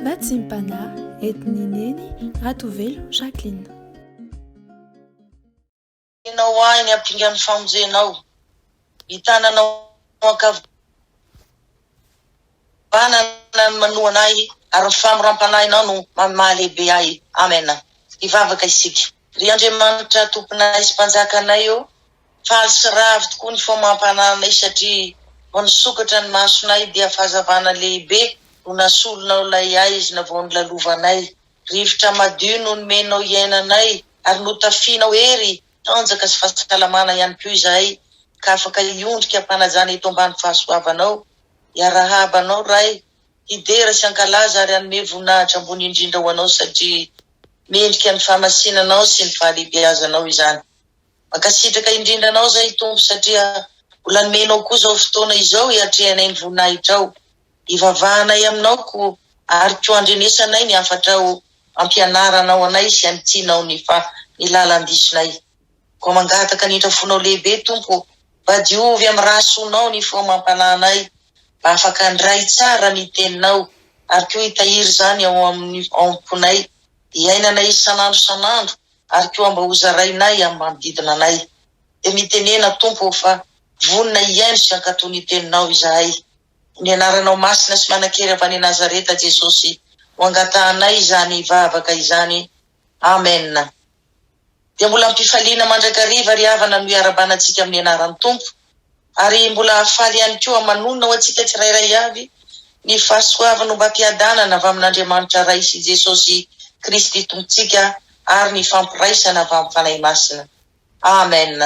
Matsimpana etineneny Ratovelo Jacqueline. Enao ainy ampingany famonjenao, hitananao akavanana manoanay ary famorampanahinao no mamalehibe ahy. Amen. Ivavaka isika. Ry Andriamanitra tomponay sy mpanjakanay eo, faly sy ravo tokoa ny fomampananay satria vao nisokatra ny masonay dia fahazavana lehibe no nasolonao lay aizy na vao nilalovanay. Rivotra madio no nomenao iainanay ary notafianao ery tanjaka sy fahasalamana ihany koa izahay ka afaka iondrika ampanajana eto ambany fahasoavanao. Iarahabanao ray, hidera sy ankalaza ary anome voninahitra ambony indrindra ho anao satria mendrika ny fahamasinanao sy ny fahalehibeazanao izany. Makasitraka indrindra anao zay tompo satria mbola nomenao koa zao fotoana izao hiatrehanay ny voninahitrao. Ivavahanay aminao ko ary koa andrenesanay ny afatrao ampianaranao anay sy anitsinao ny lalandisonay. Ko mangataka nitra fonao lehibe tompo, mba diovy amin'ny rasonao ny fomampananay, mba afaka andray tsara ny teninao ary koa hitahiry zany ao am-ponay, iainanay isanandro sanandro ary koa mba hozarainay amin'ny manodidina anay. De mitenena tompo fa vonina iaino sy ankatony ny teninao izahay. Ny anaranao masina sy manakery avy any Nazareta Jesosy ho angatahanay izany vavaka izany. Amen. Dia mbola ampifaliana mandrakariva ry havana no iarabanantsika amin'ny anaran'ny tompo, ary mbola afaly ihany koa manonona ho antsika tsirairay avy ny fahasoavana mba ampiadanana avy amin'Andriamanitra ray sy Jesosy Kristy tompontsika ary ny fampiraisana avy amin'ny fanahy masina. Amen.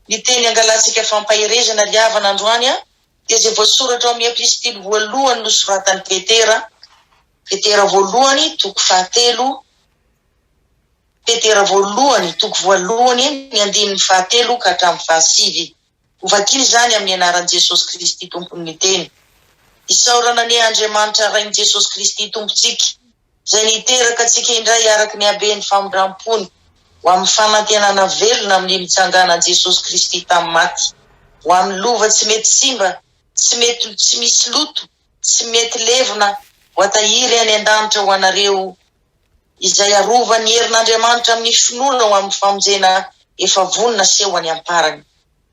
Ny teny angalantsika fampahirezana ry havana androany dia izay voasoratra ao amin'ny epistily voalohany nosoratan'i Petera voalohany toko fahatelo, Petera voalohany toko voalohany ny andinin'ny fahatelo ka hatramin'ny fahasivy. Hovakiny zany amin'ny anaran'i Jesosy Kristy tompony teny. Isaorana ny Andriamanitra rain'i Jesosy Kristy tompontsika, izay niteraka antsika indray araky ny habeny famondram-pony ho amin'ny fanantenana velona amin'ny mitsanganan'i Jesosy Kristy tamin'ny maty, ho amin'ny lova tsy mety simba, tsy misy loto, tsy mety levona, ho atahiry any an-danitra ho anareo, izay arova ny herin'Andriamanitra amin'ny finoana ho amin'ny famonjena efa vonina seho any amparany.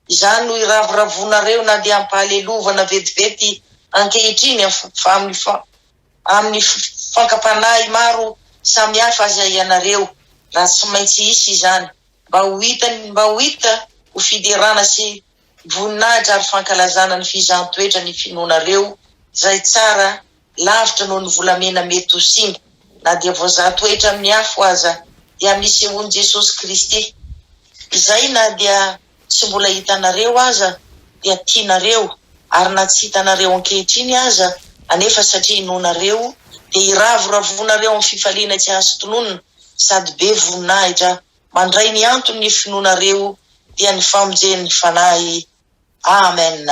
Izany no iravoravonareo na dia ampahalelovana vetivety ankehitriny amin'ny fankapanahy maro samihafa izay ianareo, raha tsy maintsy isy izany, mba ho hita ho fiderana sy voninahitra ary fankalazana ny fizaham-toetra ny finoanareo, izay tsara lavitra noho ny volamena mety ho simba, na dia voazahatoetra amin'ny afo aza dia amin'ny sehoan'i Jesosy Kristy. Izay na dia tsy mbola hitanareo aza dia tianareo, ary na tsy hitanareo ankehitriny aza anefa satria inonareo dia iravoravonareo amin'ny fifaliana tsy azo tononona sady be voninahitra mandray ny antony ny finoanareo dia ny famonjen'ny fanahy. Amen.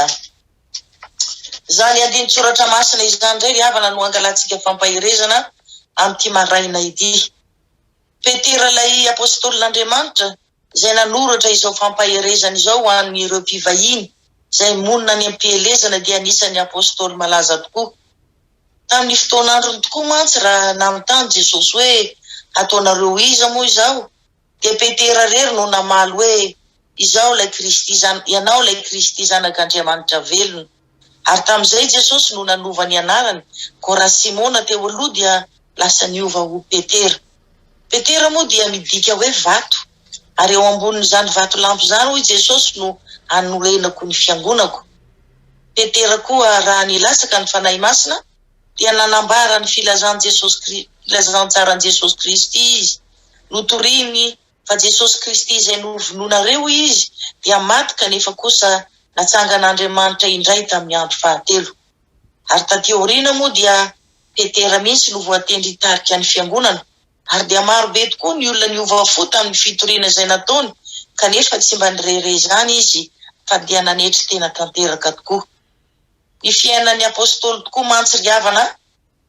Zany andiny soratra masina izany indray ry havana no angalantsika fampahirezana amin'ity maraina ity. Petera lay apôstôlin'Andriamanitra izay nanoratra izao fampahirezana izao ho an'ireo mpivahiny izay monina ny ampielezana dia anisan'ny apôstôly malaza tokoa. Tamin'ny fotoan'androny tokoa mantsy raha namitany Jesosy hoe ataonareo iza moa izao, dia Petera rery no namaly hoe ianao lay Kristy zanak'Andriamanitra velona. Ary tamin'izay Jesosy no nanova ny anarany, ko raha Simona teo aloha dia lasa niova ho Petera. Petera moa dia midika hoe vato, ary eo ambonin'izany vato lampy zany hoy Jesosy no anorenako ny fiangonako. Petera koa raha nilasaka ny fanahy masina dia nanambara ny filazantsaran'i Jesosy Kristy izy, notoriny fa Jesosy Kristy izay novononareo izy dia maty kanefa kosa natsangan'Andriamanitra indray tamin'ny andro fahatelo. Ary taty aoriana moa dia Petera mihitsy no voatendry hitarika ny fiangonana, ary dia maro be tokoa ny olona niova fo tamin'ny fitoriana izay nataony, kanefa tsy mba nirere zany izy fa dia nanetry tena tanteraka tokoa. Ny fiainan'ny apôstôly tokoa mantsy ry havana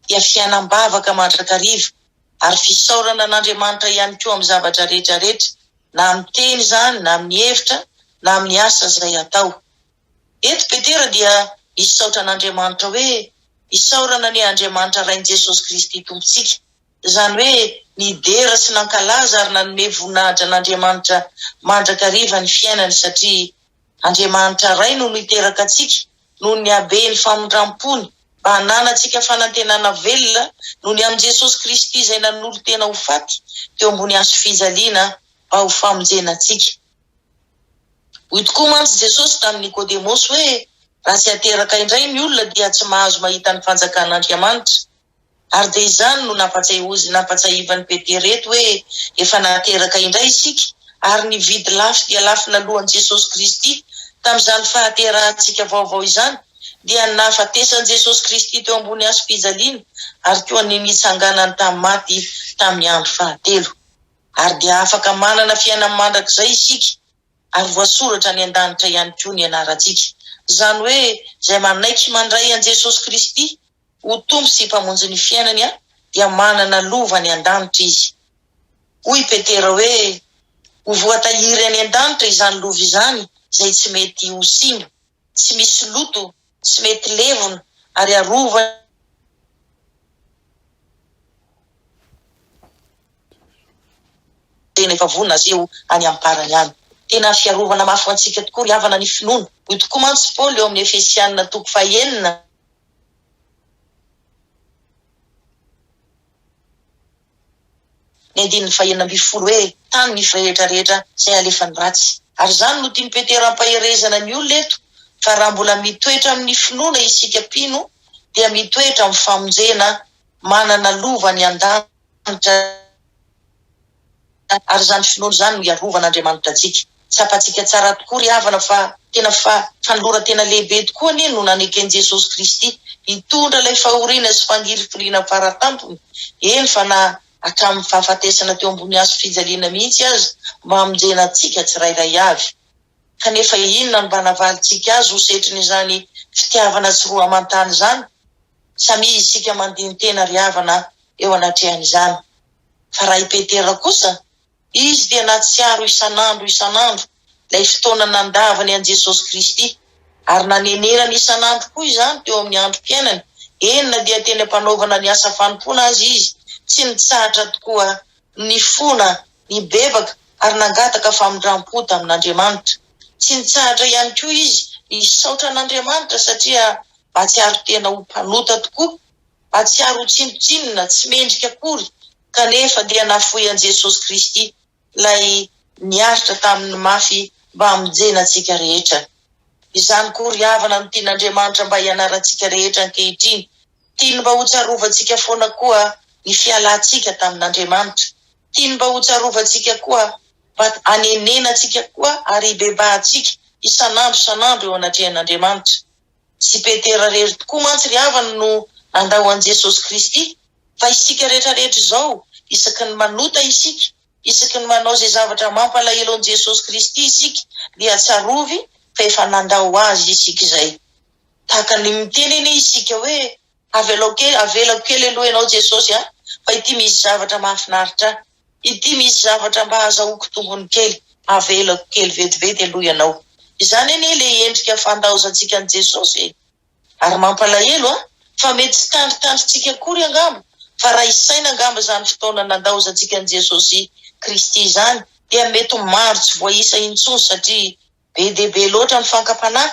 dia fiainam-bavaka mandrakariva ary fisaorana an'Andriamanitra ihany koa amin'ny zavatra rehetrarehetra, na amin'ny teny zany, na amin'ny hevitra, na amin'ny asa izay atao. Eto Petera dia isaotra an'Andriamanitra hoe isaorana ny Andriamanitra rain Jesosy Kristy tompontsika. Izany hoe nidera sy nankalaza ary nanome voninahitra n'Andriamanitra mandrakariva ny fiainany satria Andriamanitra ray no niteraka atsika noho ny habe ny famondram-pony mba hananantsika fanantenana velona noho ny amin'ny Jesosy Kristy izay nanolo tena ho faty teo ambony hazo fijaliana mba ho famonjena atsika. Hoy tokoa mantsy Jesosy tamin'ny Nikodemosy hoe raha tsy ateraka indray ny olona dia tsy mahazo mahita ny fanjakan'Andriamanitra. Ary dia izany no nampatsahivan'ny Petera eto hoe efa nateraka indray isika ary ny vidy lafy dia lafy nalohan'i Jesosy Kristy tamin'izany fahaterahantsika vaovao izany dia nahafatesan'i Jesosy Kristy teo ambony hazo fijaliana ary koa ny nitsanganany tamin'ny maty tamin'ny andro fahatelo. Ary dia afaka manana fiainana mandrakizay isika ary voasoratra ny an-danitra ihany koa ny anarantsika. Izany hoe izay manaiky mandray an Jesosy Kristy ho tompo sy mpamonjy ny fiainany dia manana lova ny an-danitra izy. Hoy Petera hoe ho voatahiry any an-danitra izany lova izany izay tsy mety ho simba, tsy misy loto, tsy mety levona ary arova tena efa vonona azy eo any amparany any. Tena fiarovana mafy antsika tokoa ry havana ny finoana. Hoy tokoa mantsy Paoly eo amin'ny Efesianina 4:9 ny 9:20 hoe tany ny rehetrarehetra izay alefan'ny ratsy. Ary izany no tiany Petera ampaherezana ny olona eto fa raha mbola mitoetra amin'ny finoana isika pino dia mitoetra amin'ny famonjena manana lova ny an-danitra ary izany finoana izany no iarovana antsika. Tsapantsika tsara tokoa ry havana fa tena fanolora tena lehibe tokoa anie no nanekeny Jesosy Kristy hitondra ilay fahoriana sy fangiriforiana faratampony. Eny fa na hatramin'ny fahafatesana teo ambony hazo fijaliana mihitsy azy mba hamonjena antsika tsirairay avy. Kanefa inona no mba navalitsika azy ho setriny izany fitiavana sy roa amantany izany? Samy isika mandiny tena ry havana eo anatrehany izany. Fa raha i Petera kosa, izy dia natsiaro isanandro ilay fotoana nandavany an Jesosy Kristy ary nanenenany isanandro koa izany teo amin'ny androm-piainany. Enina dia tena mpanaovana ny asa fanompona azy izy, tsy nitsahatra tokoa ny fona, ny bebaka ary nangataka famondram-po tamin'Andriamanitra. Tsy nitsahatra ihany koa izy isaotra an'Andriamanitra satria mahatsiaro tena ho mpanota tokoa, mahatsiaro ho tsinotsinona, tsy mendrika akory, kanefa dia nafoy an Jesosy Kristy lay niaritra tamin'ny mafy mba hamonjena antsika rehetra. Izany koa ry havana no tian'Andriamanitra mba hianarantsika rehetra ankehitriny. Tiany mba ho tsarovatsika foana koa ny fialantsika tamin'Andriamanitra. Tiany mba ho tsarovatsika koa mba hanenenantsika koa ary hibebahantsika isanandro eo anatrehan'Andriamanitra. Sy Petera rery tokoa mantsy ry havana no nandao an Jesosy Kristy fa isika rehetrarehetra izao isaky ny manota isika, isaky ny manao izay zavatra mampalahelo an Jesosy Kristy isika dia tsarovy fa efa nandao azy isika izay. Tahaka ny miteny eny isika hoe avela kely aloha ianao Jesosy fa ity misy zavatra mahafinaritra, ity misy zavatra mba azahoako tombony kely, avelako kely vetivety aloha ianao. Izany eny ilay endrika fandaozantsika an Jesosy. Ary mampalahelo fa mety tsy tandritandritsika akory angamba, fa raha isaina angamba izany fotoana nandaozantsika an Jesosy Kristy izany dia mety maro tsy voaisa intsony satria be dehibe loatra ny fankapanahy,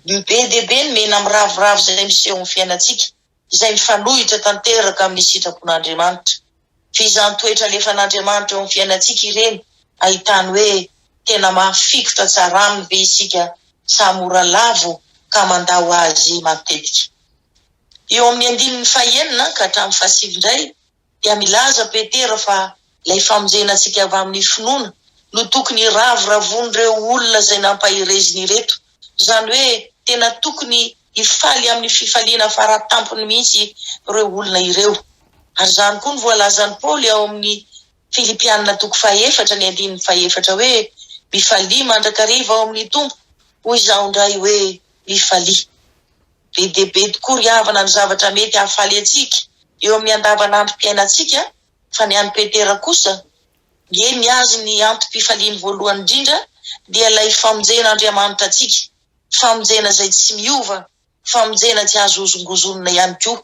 be dehibe ny mena amin'ny ravoravo izay miseho ny fiainantsika, izay mifanohitra tanteraka amin'ny sitrapon'Andriamanitra. Fizany toetra alefan'Andriamanitra eo amin'ny fiainantsika ireny ahitany hoe tena mahafikotra tsara aminy be isika sa mora lavo ka mandao azy matetika. Eo amin'ny 9:9 ka hatramin'ny 10 indray dia milaza Petera fa ilay famonjenantsika avy amin'ny finoana no tokony ravoravon'ireo olona izay nampahireziny ireto. Izany hoe tena tokony hifaly amin'ny fifaliana faratampony mihitsy ireo olona ireo. Ary izany koa ny voalazan'i Paoly ao amin'ny Filipianina 4:4 ny 5:4 hoe mifalia mandrakariva ao amin'ny tompo, hoy izaho indray hoe mifalia. Be dehibe tokoa ry havana ny zavatra mety hahafaly antsika eo amin'ny andavanandrom-piainantsika, fa ny an'i Petera kosa ny azy ny antom-pifaliany voalohany indrindra dia ilay famonjena Andriamanitra antsika, famonjena izay tsy miova, famonjena tsy azo ozongozonina ihany koa.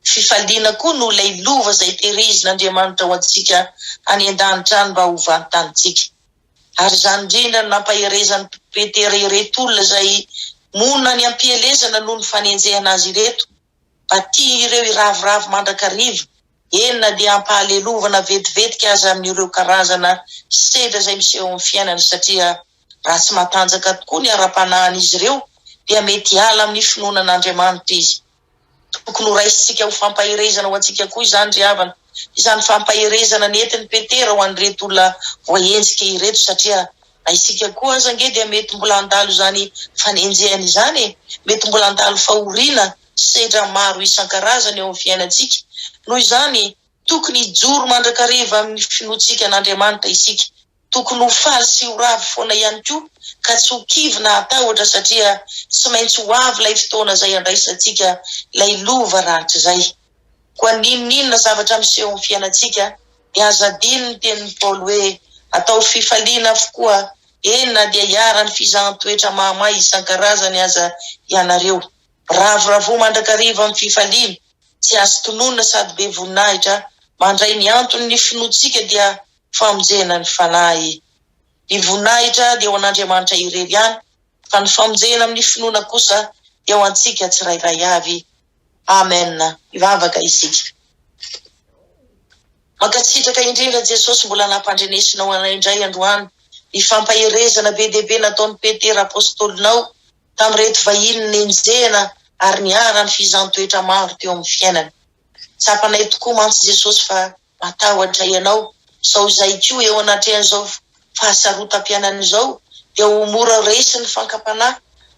Fifaliana koa no ilay lova izay tehirizina ho antsika any an-danitra any mba ho vantanitsika. Ary izany indrindra nampahirezany Petera ireto olona izay monina ny ampielezana noho ny fanenjehana azy ireto. Mba tia ireo iravoravo mandrakariva. Enina dia ampahalelovana vetivetika azy amin'ireo karazana sedra izay miseho amin'ny fiainana, satria raha tsy matanjaka tokoa ny ara-panahin'izy ireo dia mety ala amin'ny finoanan'Andriamanitra izy. Tokony ho raisitsika ho fampahirezana ho antsika koa izany ry havana. Izany fampahirezana nentin'ny Petera ho an'ireto olona voahenjika ireto, satria na isika koa aza nge dia mety mbola andalo izany fanenjehana izany, mety mbola andalo fahoriana sedra maro isan-karazany eo amin'ny fiainantsika. Noho izany tokony hijoro mandrakariva amin'ny finoantsika an'Andriamanitra isika. Tokony ho faly sy ho ravo foana ihany koa, ka tsy ho kivy na atahotra, satria tsy maintsy ho avy ilay fotoana izay andraisantsika ilay lova ratsy izay. Koa ninona zavatra miseho amin'ny fiainantsika dia aza adino ny tenin'ny Paoly hoe atao fifaliana avokoa, enina dia hiara-ny fizahan-toetra mahamay isan-karazany aza ianareo. Ravoravo mandrakariva amin'ny fifaliana, tsy azo tononona sady be voninahitra. Mandray ny antony ny finoantsika dia famonjena ny fanahy. Ny voninahitra dia ho an'Andriamanitra irery ihany, fa ny famonjena amin'ny finoana kosa dia ho antsika tsirairay avy. Amen. Ivavaka isika. Mankatsitraka indrindra Jesosy mbola nampandrenesinao anay indray androany ny fampahirezana be dia be nataon'ny Petera apôstolinao tamin'ireto vahiny nenjehana ary niara ny fizahan-toetra maro teo amin'ny fiainana. Tsapanay tokoa mantsy Jesosy fa matahotra ianao, sao izay koa eo anatrehan'izao fahasarotam-piainana izao dia ho mora resy ny fankapanahy,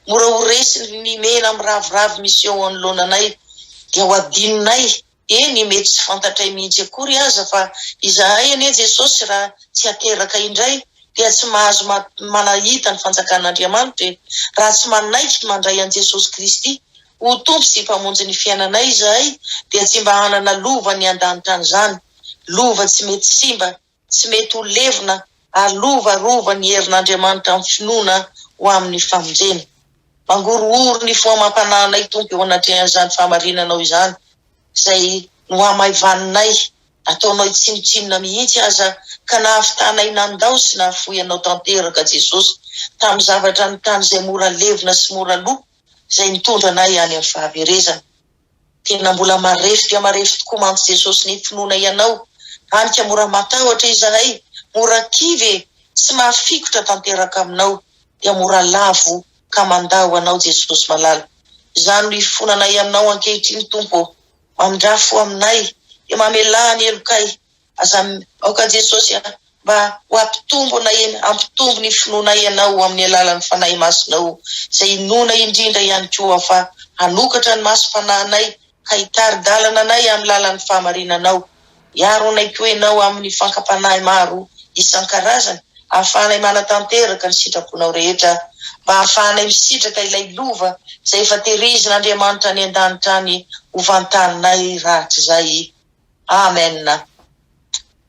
mora ho resy ny mena amin'ny ravoravo misy eo anoloananay, dia ho adinonay. Eny mety tsy fantatray mihitsy akory aza, fa izahay anie Jesosy raha tsy ateraka indray dia tsy mahazo manahita ny fanjakan'Andriamanitra. Raha tsy manaiky mandray an Jesosy Kristy ho tompo sy mpamonjy ny fiainanay izahay, dia tsy mba hanana lova ny an-danitra an'izany. Lova tsy mety simba, tsy mety ho levona, ary lova ny herin'Andriamanitra amin'ny finoana ho amin'ny famonjena. Mangorohoro ny foamam-panahinay tompo eo anatrehan'izany fahamarinanao izany, izay no hamaivaninay, ataonao itsinotsinona mihitsy aza, ka nahafitanay nandao sy nahafoy anao tanteraka Jesosy tamin'ny zavatra ny tany izay mora levona sy mora lo, izay nitondra anay any amin'ny fahaverezana. Tena mbola marefy dia marefy tokoa mantsy Jesosy ny finoana ianao, anika mora matahotra izahay, mora kivy, tsy mahafikotra tanteraka aminao, dia mora lavo ka mandao anao Jesosy malala. Izany no ifonanay aminao ankehitriny Tompo, mandrafo aminay, dia mamelà ny elokay. Aza aoka Jesosy mba ho ampitombo ny finoanay ianao amin'ny alalan'ny fanahy masonao, izay inona indrindra ihany koa fa hanokatra ny masom-panahinay, ka hitari-dalana anay amin'ny lalan'ny fahamarinanao. Iaro anay koa ianao amin'ny fankapanahy maro isan-karazany, ahafahanay manatanteraka ny sitraponao rehetra, mba ahafahanay misitraka ilay lova izay efa tehirizon'Andriamanitra ny an-danitra any ho vantaninay rahatry izay. Amen.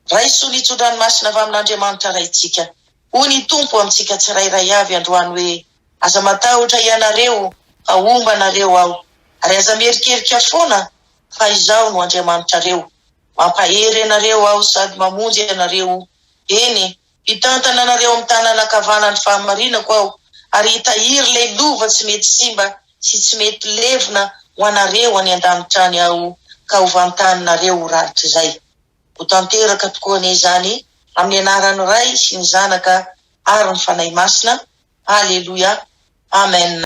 Raiso ny tso-dranomasina avy amin'Andriamanitra raitsika. Hoy ny Tompo amintsika tsirairay avy androany hoe, aza matahotra ianareo fa omba nareo aho, ary aza merikerika foana fa izao no Andriamanitrareo. Mampahery ianareo aho sady mamonjy ianareo. Eny, hitantana anareo amin'ny tanana kavanan'ny fahamarinako aho, ary hitahiry ilay lova tsy mety simba sy tsy mety levona ho anareo any an-danitra any aho, ka ho vantaninareo rahatry izay. Ho tanteraka tokoa izany amin'ny anaran'ny Ray sy ny Zanaka ary ny Fanahy Masina. Aleluia. Amen.